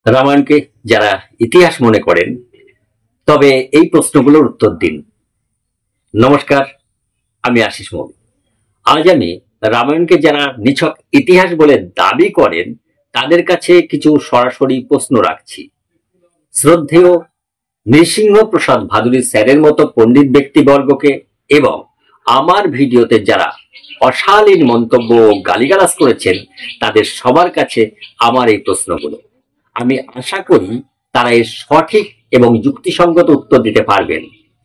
রামায়ণকে যারা ইতিহাস মনে করেন তবে এই প্রশ্নগুলোর উত্তর দিন। নমস্কার, আমি আশিস মৌলিক। আজ আমি রামায়ণকে যারা নিছক ইতিহাস বলে দাবি করেন তাদের কাছে কিছু সরাসরি প্রশ্ন রাখছি। শ্রদ্ধেয় নৃসিংহ প্রসাদ ভাদুরী স্যারের মতো পণ্ডিত ব্যক্তিবর্গকে এবং আমার ভিডিওতে যারা অশালীন মন্তব্য ও গালিগালাজ করেছেন তাদের সবার কাছে আমার এই প্রশ্নগুলো। আমি আশা করি তারা এর সঠিক এবং যুক্তিসঙ্গত উত্তর দিতে পারবেন,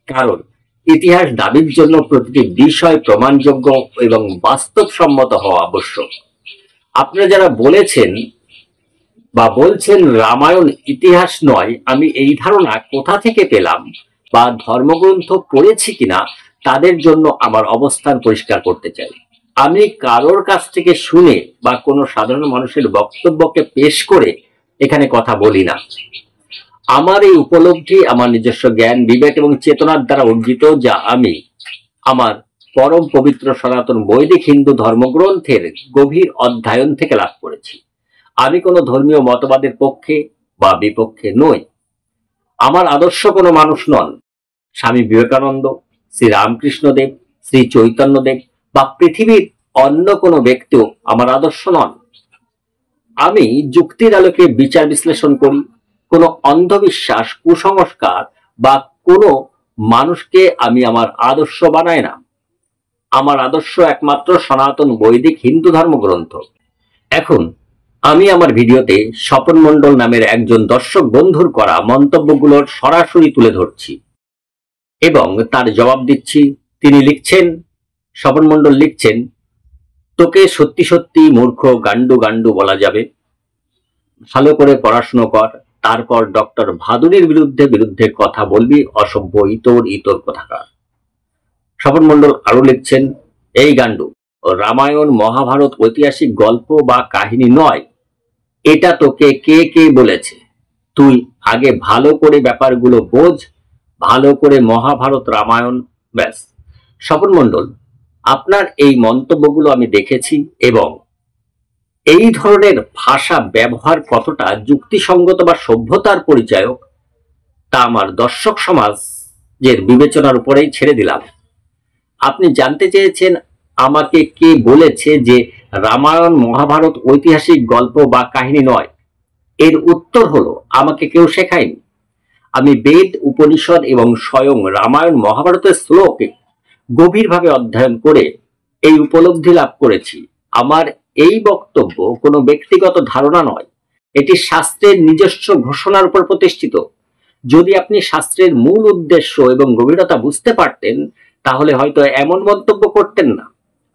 কারণ ইতিহাস দাবির জন্য প্রতিটি বিষয় প্রমাণযোগ্য এবং বাস্তবসম্মত হওয়া আবশ্যক। আপনারা যারা বলেছেন বা বলছেন রামায়ণ ইতিহাস নয়, আমি এই ধারণা কোথা থেকে পেলাম বা ধর্মগ্রন্থ পড়েছি কিনা তাদের জন্য আমার অবস্থান পরিষ্কার করতে চাই। আমি কারোর কাছ থেকে শুনে বা কোনো সাধারণ মানুষের বক্তব্যকে পেশ করে এখানে কথা বলি না। আমার এই উপলব্ধি আমার নিজস্ব জ্ঞান, বিবেক এবং চেতনার দ্বারা অর্জিত, যা আমি আমার পরম পবিত্র সনাতন বৈদিক হিন্দু ধর্মগ্রন্থের গভীর অধ্যয়ন থেকে লাভ করেছি। আমি কোনো ধর্মীয় মতবাদের পক্ষে বা বিপক্ষে নই। আমার আদর্শ কোনো মানুষ নন। স্বামী বিবেকানন্দ, শ্রী রামকৃষ্ণদেব, শ্রী চৈতন্যদেব বা পৃথিবীর অন্য কোনো ব্যক্তিও আমার আদর্শ নন। আমি যুক্তির আলোকে বিচার বিশ্লেষণ করি। কোনো অন্ধবিশ্বাস, কুসংস্কার বা কোনো মানুষকে আমি আমার আদর্শ বানাই না। আমার আদর্শ একমাত্র সনাতন বৈদিক হিন্দু ধর্মগ্রন্থ। এখন আমি আমার ভিডিওতে স্বপন মণ্ডল নামের একজন দর্শক বন্ধুর করা মন্তব্যগুলোর সরাসরি তুলে ধরছি এবং তার জবাব দিচ্ছি। তিনি লিখছেন, স্বপন মণ্ডল লিখছেন, তোকে সত্যি সত্যি মূর্খ, গান্ডু গান্ডু বলা যাবে। ভালো করে পড়াশুনো কর, তারপর ডক্টর ভাদুরীর বিরুদ্ধে কথা বলবি, অসভ্য ইতর কথাকার। স্বপন মণ্ডল আরো লিখছেন, এই গান্ডু, রামায়ণ মহাভারত ঐতিহাসিক গল্প বা কাহিনী নয়। এটা তোকে কে বলেছে? তুই আগে ভালো করে ব্যাপারগুলো বোঝ, ভালো করে মহাভারত রামায়ণ ব্যাস। স্বপন মণ্ডল, আপনার এই মন্তব্যগুলো আমি দেখেছি এবং এই ধরনের ভাষা ব্যবহার কতটা যুক্তিসঙ্গত বা সভ্যতার পরিচায়ক তা আমার দর্শক সমাজের বিবেচনার উপরেই ছেড়ে দিলাম। আপনি জানতে চেয়েছেন আমাকে কে বলেছে যে রামায়ণ মহাভারত ঐতিহাসিক গল্প বা কাহিনী নয়। এর উত্তর হলো, আমাকে কেউ শেখায়নি। আমি বেদ, উপনিষদ এবং স্বয়ং রামায়ণ মহাভারতের শ্লোকে গভীরভাবে অধ্যয়ন করে এই উপলব্ধি লাভ করেছি। আমার এই বক্তব্য কোনো ব্যক্তিগত ধারণা নয়, এটি শাস্ত্রের নিজস্ব ঘোষণার উপর প্রতিষ্ঠিত। যদি আপনি শাস্ত্রের মূল উদ্দেশ্য এবং গভীরতা বুঝতে পারতেন তাহলে হয়তো এমন মন্তব্য করতেন না।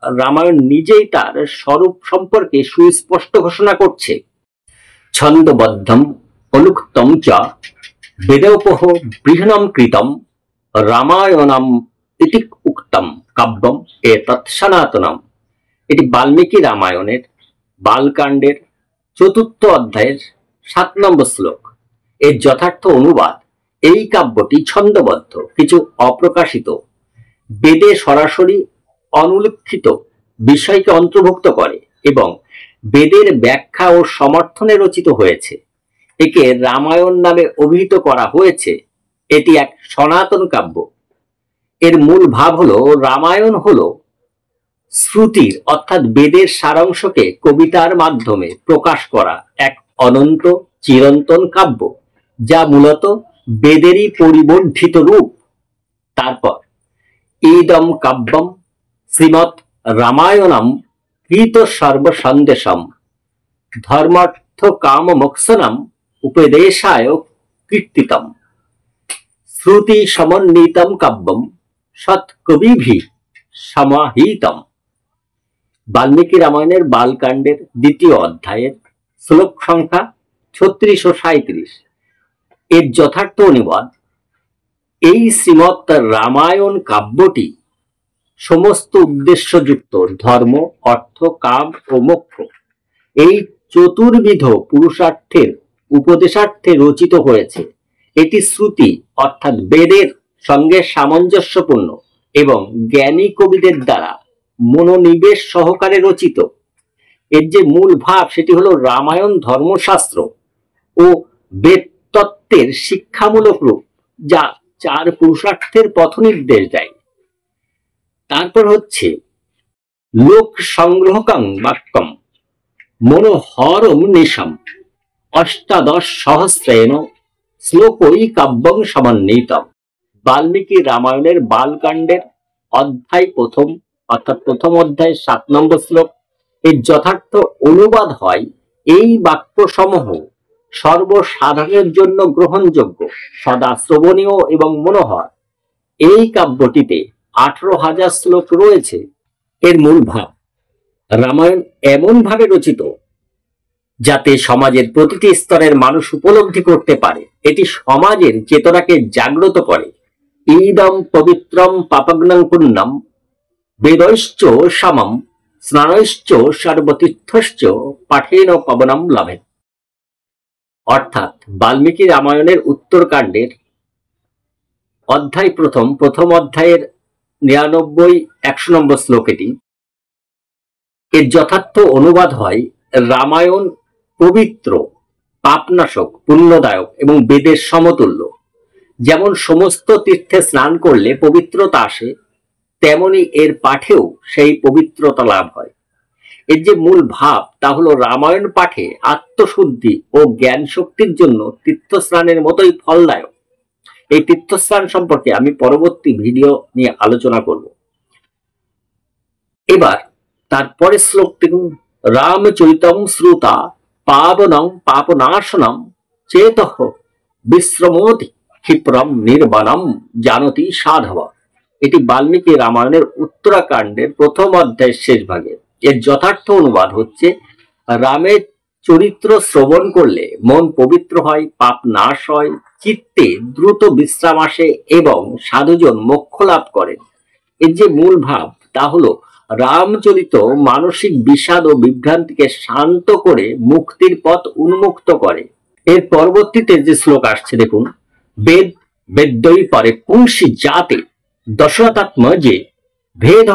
রামায়ণ নিজেই তার স্বরূপ সম্পর্কে সুস্পষ্ট ঘোষণা করছে। ছন্দবদ্ধম অনুক্তম চ বেদোপহ বৃহণম কৃতম রামায়ণম ইতি উক্তম কাব্যম এতৎ সনাতনম। এটি বাল্মীকি রামায়ণের বালকাণ্ডের ৪র্থ অধ্যায়ের ৭ নম্বর শ্লোক। এর যথার্থ অনুবাদ, এই কাব্যটি ছন্দবদ্ধ, কিছু অপ্রকাশিত বেদে সরাসরি অনুল্লিখিত বিষয়কে অন্তর্ভুক্ত করে এবং বেদের ব্যাখ্যা ও সমর্থনে রচিত হয়েছে। একে রামায়ণ নামে অভিহিত করা হয়েছে। এটি এক সনাতন কাব্য। এর মূল ভাব হলো, রামায়ণ হলো শ্রুতির অর্থাৎ বেদের সারাংশকে কবিতার মাধ্যমে প্রকাশ করা এক অনন্ত চিরন্তন কাব্য, যা মূলত বেদেরই পরিবর্ধিত রূপ। তারপর ইদম কাব্যম শ্রীমৎ রামায়ণম কৃত সর্বসন্দেশম ধর্মার্থ কাম মোক্ষণম উপদেশায় কীর্তিতম শ্রুতি সমন্বিতম কাব্যম সৎকবিভি সমাহিতম। বাল্মীকি রামায়ণের বালকাণ্ডের ২য় অধ্যায়ের শ্লোক সংখ্যা ৩৬ ও ৩৭। এর যথার্থ অনুবাদ, এই শ্রীমৎ রামায়ণ কাব্যটি সমস্ত উদ্দেশ্যযুক্ত ধর্ম, অর্থ, কাম ও মোক্ষ এই চতুর্বিধ পুরুষার্থের উপদেশার্থে রচিত হয়েছে। এটি শ্রুতি অর্থাৎ বেদের সঙ্গে সামঞ্জস্যপূর্ণ এবং জ্ঞানী কবিদের দ্বারা মনোনিবেশ সহকারে রচিত। এর যে মূল ভাব সেটি হলো রামায়ণ ধর্মশাস্ত্র ও বেদ তত্ত্বের শিক্ষামূলক রূপ, যা 4 পুরুষার্থের পথ নির্দেশ দেয়। তারপর হচ্ছে লোক সংগ্রহকং বাক্যম মনোহরম নিশম অষ্টাদশ সহস্রেণ শ্লোকই কাব্যং সমন্বিতম। বাল্মীকি রামায়ণের বালকাণ্ডের অধ্যায় প্রথম, অর্থাৎ প্রথম অধ্যায় 7 নম্বর শ্লোক, এর যথার্থ অনুবাদ হয়, এই বাক্যসমূহ সর্বসাধারণের জন্য গ্রহণযোগ্য, সদা শ্রবণীয় এবং মনোহর। এই কাব্যটিতে 18,000 শ্লোক রয়েছে। এর মূল ভাব, রামায়ণ এমন ভাবে রচিত যাতে সমাজের প্রতিটি স্তরের মানুষ উপলব্ধি করতে পারে। এটি সমাজের চেতনাকে জাগ্রত করে। ইদম পবিত্রম পাপগ্নং পুণ্যম বেদৈশ্চ সমম স্নানৈশ্চ সর্বতীর্থশ্চ পাঠেন পবনম লাভেত। অর্থাৎ বাল্মীকি রামায়ণের উত্তরকাণ্ডের অধ্যায় প্রথম অধ্যায়ের 99-100 নম্বর শ্লোকেটি, এর যথার্থ অনুবাদ হয়, রামায়ণ পবিত্র, পাপনাশক, পুণ্যদায়ক এবং বেদের সমতুল্য। যেমন সমস্ত তীর্থে স্নান করলে পবিত্রতা আসে, তেমনি এর পাঠেও সেই পবিত্রতা লাভ হয়। এর যে মূল ভাব তা হলো রামায়ণ পাঠে আত্মশুদ্ধি ও জ্ঞান শক্তির জন্য তীর্থস্নানের মতোই ফলদায়ক। এই তীর্থস্নান সম্পর্কে আমি পরবর্তী ভিডিও নিয়ে আলোচনা করব। এবার তারপরে শ্লোক দেখুন, রামচরিতম শ্রুতা পাবনং পাপনাশনম চেতঃ বিশ্রমোতি ক্ষিপ্রম নির্বাণম জানতি সাধব। এটি বাল্মীকি রামায়ণের উত্তরাকাণ্ডের প্রথম অধ্যায়ের শেষ ভাগে। এর যথার্থ অনুবাদ হচ্ছে, রামের চরিত্র শ্রবণ করলে মন পবিত্র হয়, পাপ নাশ হয়, চিত্তে দ্রুত বিশ্রাম আসে এবং সাধুজন মোক্ষ লাভ করেন। এর যে মূল ভাব তা হলো, রামচরিত মানসিক বিষাদ ও বিভ্রান্তিকে শান্ত করে মুক্তির পথ উন্মুক্ত করে। এর পরবর্তীতে যে শ্লোক আসছে দেখুন, বেদ বেদ্যই পরে পুংসি জাতে দশরথাত্মজে ভেদ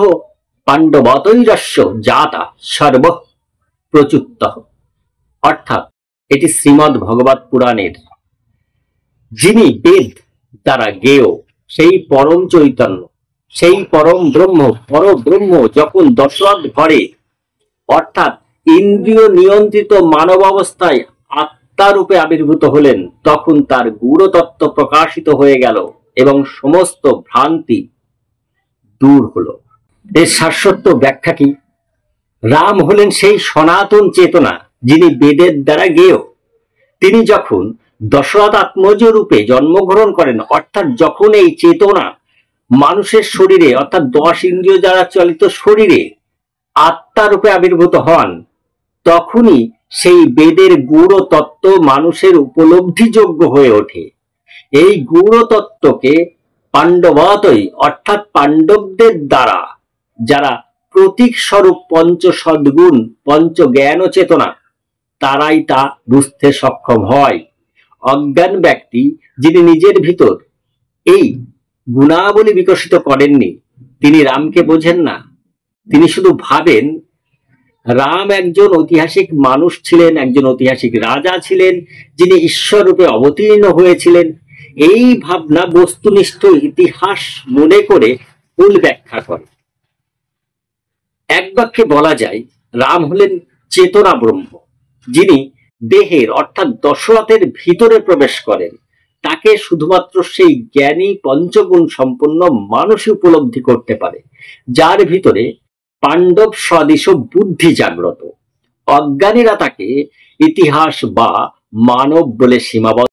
পাণ্ডবতৈরস্য জাতা সর্ব প্রচুত্ত। অর্থাৎ এটি শ্রীমদ্ ভগবত পুরাণের, যিনি বেদ দ্বারা জ্ঞেয় সেই পরম চৈতন্য, সেই পরম ব্রহ্ম, পরব্রহ্ম যখন দশরথ ঘরে অর্থাৎ ইন্দ্রিয় নিয়ন্ত্রিত মানব অবস্থায় আত্মারূপে আবির্ভূত হলেন, তখন তার গূঢ়তত্ত্ব প্রকাশিত হয়ে গেল এবং সমস্ত ভ্রান্তি দূর হলো। এর শাশ্বত ব্যাখ্যা কি? রাম হলেন সেই সনাতন চেতনা যিনি বেদের দ্বারা জ্ঞেয়। তিনি যখন দশরথ আত্মজ রূপে জন্মগ্রহণ করেন, অর্থাৎ যখন এই চেতনা মানুষের শরীরে অর্থাৎ 10 ইন্দ্রিয় দ্বারা চালিত শরীরে আত্মা রূপে আবির্ভূত হন, তখনই সেই বেদের গূঢ় তত্ত্ব মানুষের উপলব্ধিযোগ্য হয়ে ওঠে। এই গূঢ় তত্ত্বকে পাণ্ডবতই অর্থাৎ পাণ্ডবদের দ্বারা, যারা প্রতীক স্বরূপ পঞ্চ সদ্গুণ, পঞ্চ জ্ঞান ও চেতনা, তারাই তা বুঝতে সক্ষম হয়। অজ্ঞান ব্যক্তি, যিনি নিজের ভিতর এই গুণাবলী বিকশিত করেননি, তিনি রামকে বোঝেন না। তিনি শুধু ভাবেন রাম একজন ঐতিহাসিক মানুষ ছিলেন, একজন ঐতিহাসিক রাজা ছিলেন, যিনি ঈশ্বর রূপে অবতীর্ণ হয়েছিলেন। এই ভাবনা বস্তুনিষ্ঠ ইতিহাস মনে করে ভুল ব্যাখ্যা করে। এক বাক্যে বলা যায়, রাম হলেন চেতনা ব্রহ্ম, যিনি দেহের অর্থাৎ দশরথের ভিতরে প্রবেশ করেন। তাকে শুধুমাত্র সেই জ্ঞানী পঞ্চগুণ সম্পন্ন মানুষই উপলব্ধি করতে পারে, যার ভিতরে পাণ্ডব সদৃশ বুদ্ধি জাগ্রত। অজ্ঞানীরা তাকে ইতিহাস বা মানব বলে সীমাবদ্ধ